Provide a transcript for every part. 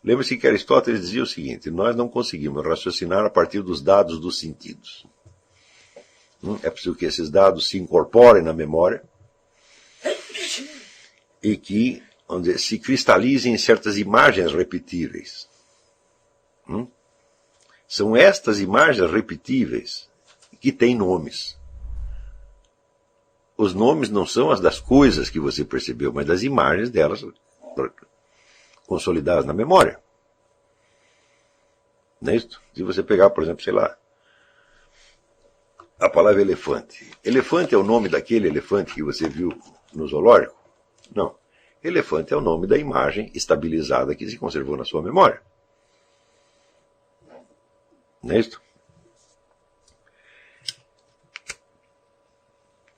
Lembre-se que Aristóteles dizia o seguinte: nós não conseguimos raciocinar a partir dos dados dos sentidos. É preciso que esses dados se incorporem na memória e que, vamos dizer, se cristalizem em certas imagens repetíveis. São estas imagens repetíveis que têm nomes. Os nomes não são as das coisas que você percebeu, mas das imagens delas consolidadas na memória. Não é isso? Se você pegar, por exemplo, sei lá, a palavra elefante. Elefante é o nome daquele elefante que você viu no zoológico? Não. Elefante é o nome da imagem estabilizada que se conservou na sua memória. Não é isso?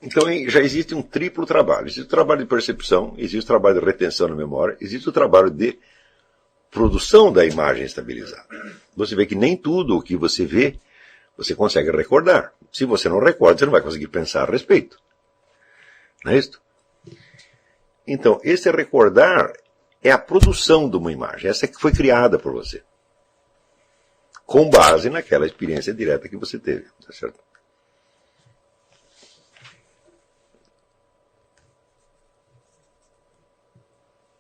Então já existe um triplo trabalho. Existe o trabalho de percepção, existe o trabalho de retenção na memória, existe o trabalho de produção da imagem estabilizada. Você vê que nem tudo o que você vê, você consegue recordar. Se você não recorda, você não vai conseguir pensar a respeito. Não é isso? Então, esse recordar é a produção de uma imagem. Essa que foi criada por você. Com base naquela experiência direta que você teve. Tá certo?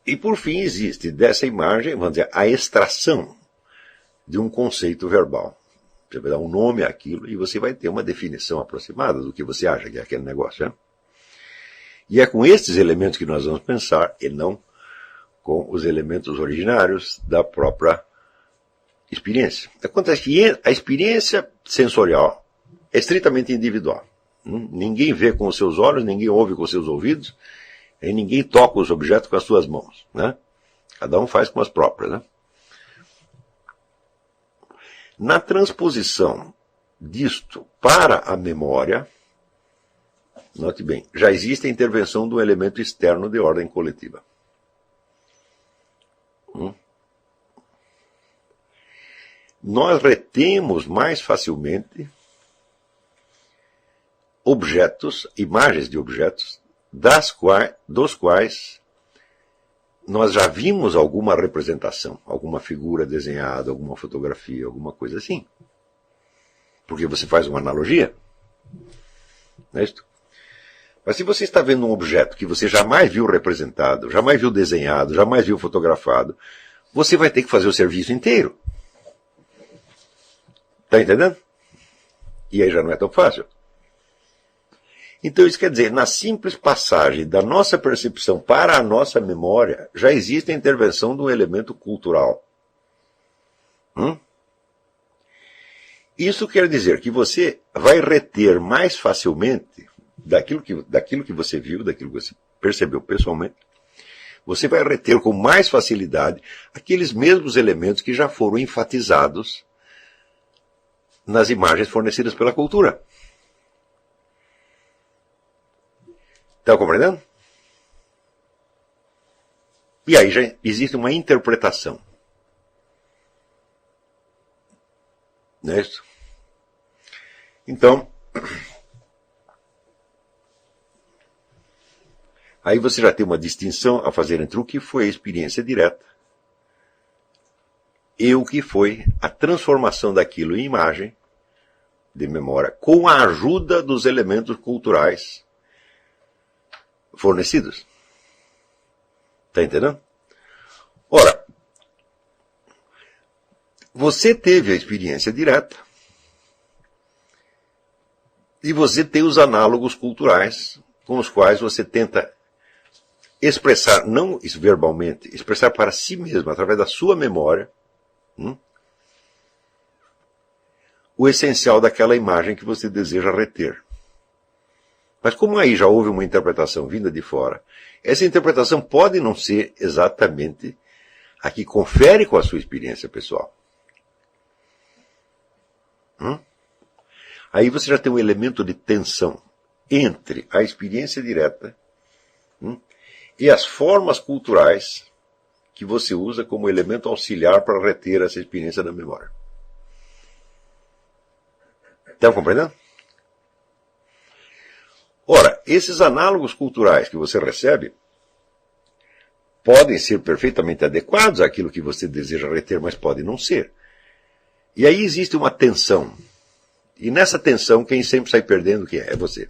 E por fim existe dessa imagem, vamos dizer, a extração de um conceito verbal. Você vai dar um nome àquilo e você vai ter uma definição aproximada do que você acha que é aquele negócio. Né? E é com estes elementos que nós vamos pensar, e não com os elementos originários da própria experiência. Acontece que a experiência sensorial é estritamente individual. Ninguém vê com os seus olhos, ninguém ouve com os seus ouvidos, e ninguém toca os objetos com as suas mãos. Né? Cada um faz com as próprias. Né? Na transposição disto para a memória, note bem, já existe a intervenção do elemento externo de ordem coletiva. Nós retemos mais facilmente objetos, imagens de objetos, dos quais nós já vimos alguma representação, alguma figura desenhada, alguma fotografia, alguma coisa assim. Porque você faz uma analogia. Não é isso? Mas se você está vendo um objeto que você jamais viu representado, jamais viu desenhado, jamais viu fotografado, você vai ter que fazer o serviço inteiro. Está entendendo? E aí já não é tão fácil. Então isso quer dizer, na simples passagem da nossa percepção para a nossa memória, já existe a intervenção de um elemento cultural. Isso quer dizer que você vai reter mais facilmente daquilo que você viu, daquilo que você percebeu pessoalmente, você vai reter com mais facilidade aqueles mesmos elementos que já foram enfatizados nas imagens fornecidas pela cultura. Está compreendendo? E aí já existe uma interpretação. Não é isso? Então, aí você já tem uma distinção a fazer entre o que foi a experiência direta e o que foi a transformação daquilo em imagem de memória com a ajuda dos elementos culturais fornecidos. Está entendendo? Ora, você teve a experiência direta e você tem os análogos culturais com os quais você tenta expressar, não verbalmente, expressar para si mesmo, através da sua memória, o essencial daquela imagem que você deseja reter. Mas como aí já houve uma interpretação vinda de fora, essa interpretação pode não ser exatamente a que confere com a sua experiência pessoal. Aí você já tem um elemento de tensão entre a experiência direta e as formas culturais que você usa como elemento auxiliar para reter essa experiência na memória. Estão compreendendo? Ora, esses análogos culturais que você recebe podem ser perfeitamente adequados àquilo que você deseja reter, mas podem não ser. E aí existe uma tensão. E nessa tensão, quem sempre sai perdendo, quem é? É você.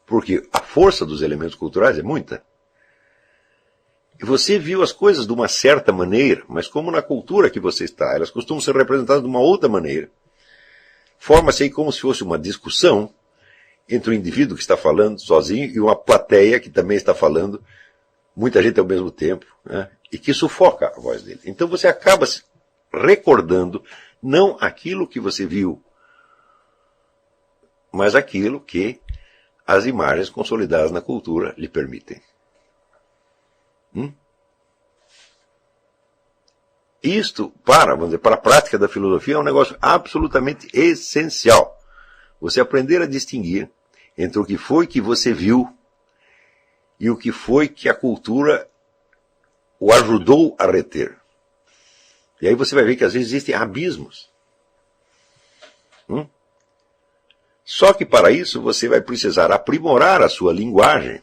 Porque a força dos elementos culturais é muita. E você viu as coisas de uma certa maneira, mas como na cultura que você está, elas costumam ser representadas de uma outra maneira. Forma-se aí como se fosse uma discussão entre o indivíduo que está falando sozinho e uma plateia que também está falando, muita gente ao mesmo tempo, né? E que sufoca a voz dele. Então você acaba se recordando não aquilo que você viu, mas aquilo que as imagens consolidadas na cultura lhe permitem. Isto, vamos dizer, para a prática da filosofia, é um negócio absolutamente essencial. Você aprender a distinguir entre o que foi que você viu e o que foi que a cultura o ajudou a reter. E aí você vai ver que às vezes existem abismos. Só que para isso você vai precisar aprimorar a sua linguagem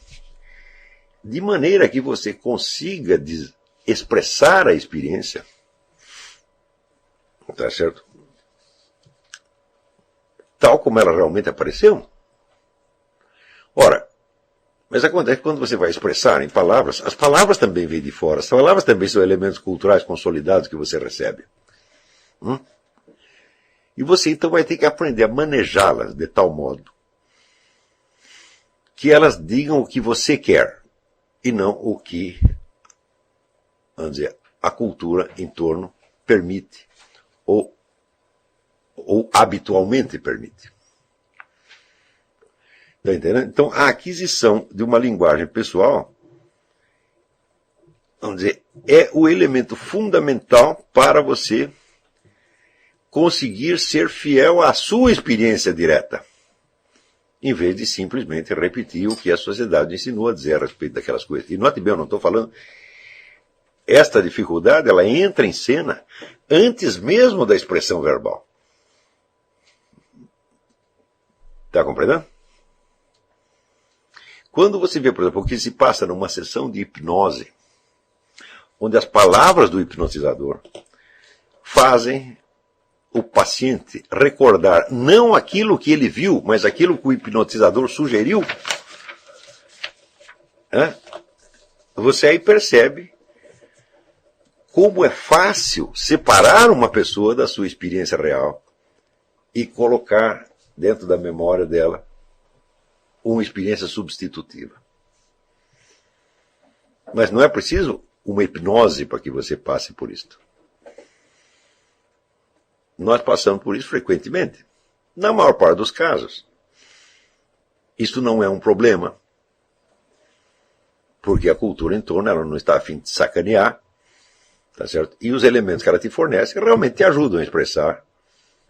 de maneira que você consiga expressar a experiência, tá certo? Tal como ela realmente apareceu. Ora, mas acontece que quando você vai expressar em palavras, as palavras também vêm de fora, as palavras também são elementos culturais consolidados que você recebe. E você então vai ter que aprender a manejá-las de tal modo que elas digam o que você quer e não o que, vamos dizer, a cultura em torno permite ou habitualmente permite. Está entendendo? Então, a aquisição de uma linguagem pessoal, vamos dizer, é o elemento fundamental para você conseguir ser fiel à sua experiência direta, em vez de simplesmente repetir o que a sociedade ensinou a dizer a respeito daquelas coisas. E note bem, eu não estou falando... Esta dificuldade, ela entra em cena antes mesmo da expressão verbal. Está compreendendo? Quando você vê, por exemplo, o que se passa numa sessão de hipnose, onde as palavras do hipnotizador fazem o paciente recordar não aquilo que ele viu, mas aquilo que o hipnotizador sugeriu, você aí percebe como é fácil separar uma pessoa da sua experiência real e colocar dentro da memória dela uma experiência substitutiva. Mas não é preciso uma hipnose para que você passe por isto. Nós passamos por isso frequentemente. Na maior parte dos casos. Isto não é um problema. Porque a cultura em torno ela não está a fim de sacanear. Tá certo? E os elementos que ela te fornece realmente te ajudam a expressar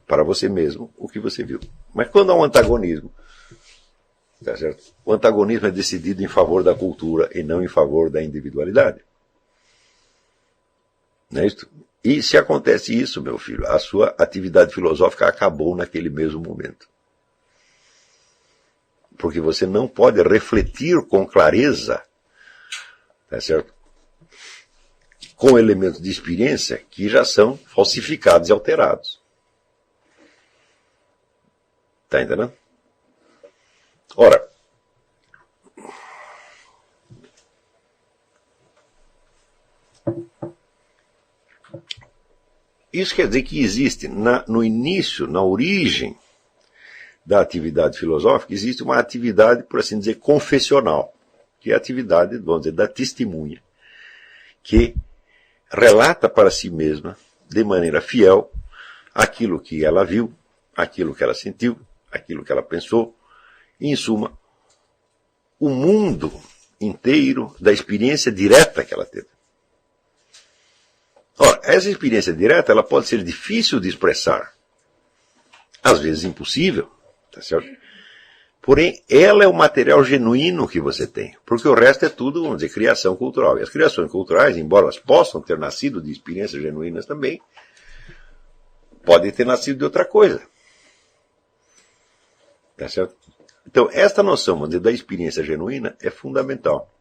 para você mesmo o que você viu. Mas quando há um antagonismo, tá certo? O antagonismo é decidido em favor da cultura e não em favor da individualidade. Não é isso? E se acontece isso, meu filho, a sua atividade filosófica acabou naquele mesmo momento. Porque você não pode refletir com clareza, tá certo? Com elementos de experiência que já são falsificados e alterados. Está entendendo? Ora, isso quer dizer que existe no início, na origem da atividade filosófica, existe uma atividade, por assim dizer, confessional, que é a atividade, vamos dizer, da testemunha, que relata para si mesma, de maneira fiel, aquilo que ela viu, aquilo que ela sentiu, aquilo que ela pensou, e, em suma, o mundo inteiro da experiência direta que ela teve. Ora, essa experiência direta ela pode ser difícil de expressar, às vezes impossível, tá certo? Porém, ela é o material genuíno que você tem, porque o resto é tudo, vamos dizer, criação cultural. E as criações culturais, embora elas possam ter nascido de experiências genuínas também, podem ter nascido de outra coisa. Tá certo? Então, esta noção, vamos dizer, da experiência genuína é fundamental.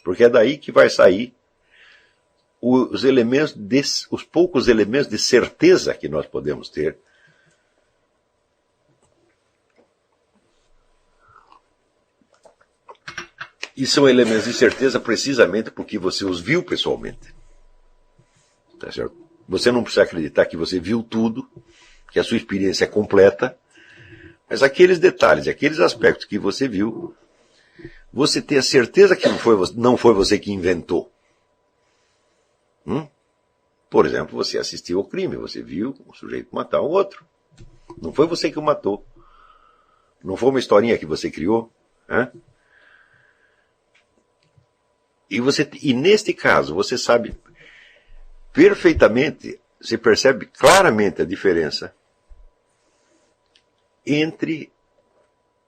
Porque é daí que vai sair os poucos elementos de certeza que nós podemos ter. E são elementos de certeza precisamente porque você os viu pessoalmente. Tá certo? Você não precisa acreditar que você viu tudo, que a sua experiência é completa, mas aqueles detalhes, aqueles aspectos que você viu, você tem a certeza que não foi você que inventou. Por exemplo, você assistiu ao crime, você viu o sujeito matar o outro. Não foi você que o matou. Não foi uma historinha que você criou. E neste caso, você sabe perfeitamente, você percebe claramente a diferença entre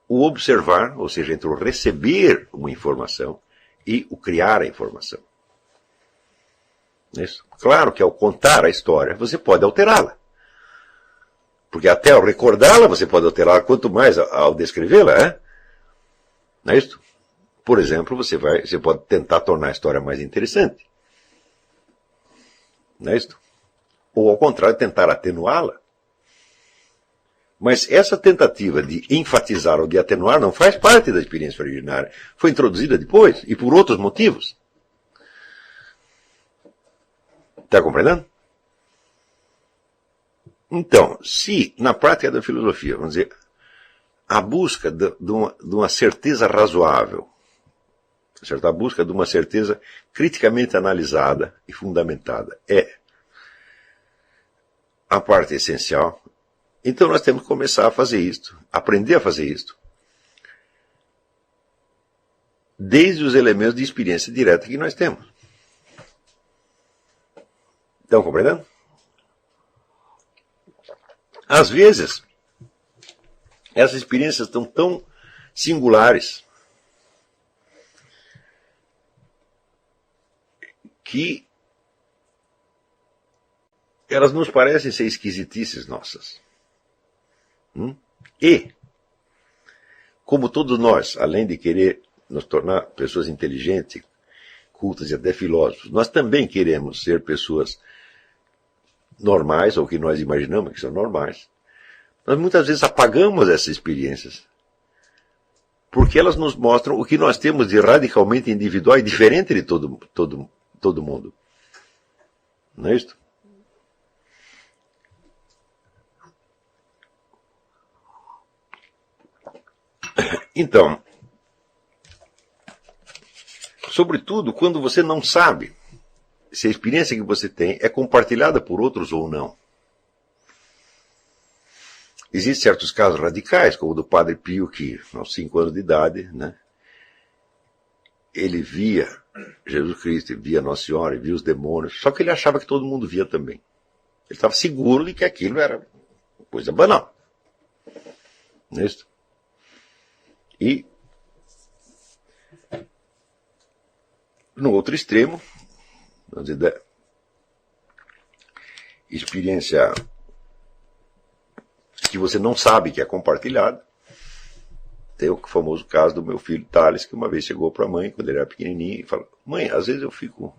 o observar, ou seja, entre o receber uma informação e o criar a informação. Isso. Claro que ao contar a história, você pode alterá-la. Porque até ao recordá-la, você pode alterá-la, quanto mais ao descrevê-la, não é isso? Por exemplo, você pode tentar tornar a história mais interessante. Não é isso? Ou ao contrário, tentar atenuá-la. Mas essa tentativa de enfatizar ou de atenuar não faz parte da experiência originária. Foi introduzida depois e por outros motivos. Está compreendendo? Então, se na prática da filosofia, vamos dizer, a busca de uma certeza razoável, certo? A busca de uma certeza criticamente analisada e fundamentada é a parte essencial, então nós temos que começar a fazer isto, aprender a fazer isto, desde os elementos de experiência direta que nós temos. Estão compreendendo? Às vezes, essas experiências estão tão singulares que elas nos parecem ser esquisitices nossas. E, como todos nós, além de querer nos tornar pessoas inteligentes, cultas e até filósofos, nós também queremos ser pessoas normais, ou que nós imaginamos que são normais. Nós muitas vezes apagamos essas experiências, porque elas nos mostram o que nós temos de radicalmente individual e diferente de todo mundo. Não é isso? Então, sobretudo quando você não sabe se a experiência que você tem é compartilhada por outros ou não. Existem certos casos radicais, como o do Padre Pio, que aos 5 anos de idade, ele via Jesus Cristo, via Nossa Senhora, via os demônios, só que ele achava que todo mundo via também. Ele estava seguro de que aquilo era coisa banal. Não é isso? E, no outro extremo, vamos dizer, da experiência que você não sabe que é compartilhada, tem o famoso caso do meu filho Thales, que uma vez chegou para a mãe, quando ele era pequenininho, e falou: mãe, às vezes eu fico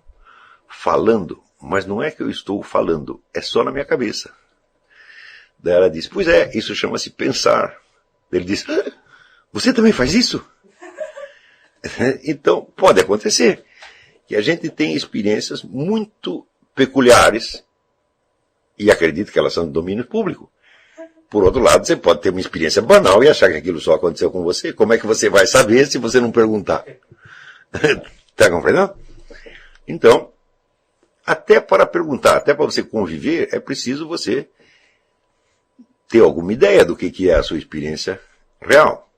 falando, mas não é que eu estou falando, é só na minha cabeça. Daí ela disse: pois é, isso chama-se pensar. Ele disse: você também faz isso? Então, pode acontecer que a gente tem experiências muito peculiares, e acredito que elas são de domínio público. Por outro lado, você pode ter uma experiência banal e achar que aquilo só aconteceu com você. Como é que você vai saber se você não perguntar? Está compreendendo? Então, até para perguntar, até para você conviver, é preciso você ter alguma ideia do que é a sua experiência real.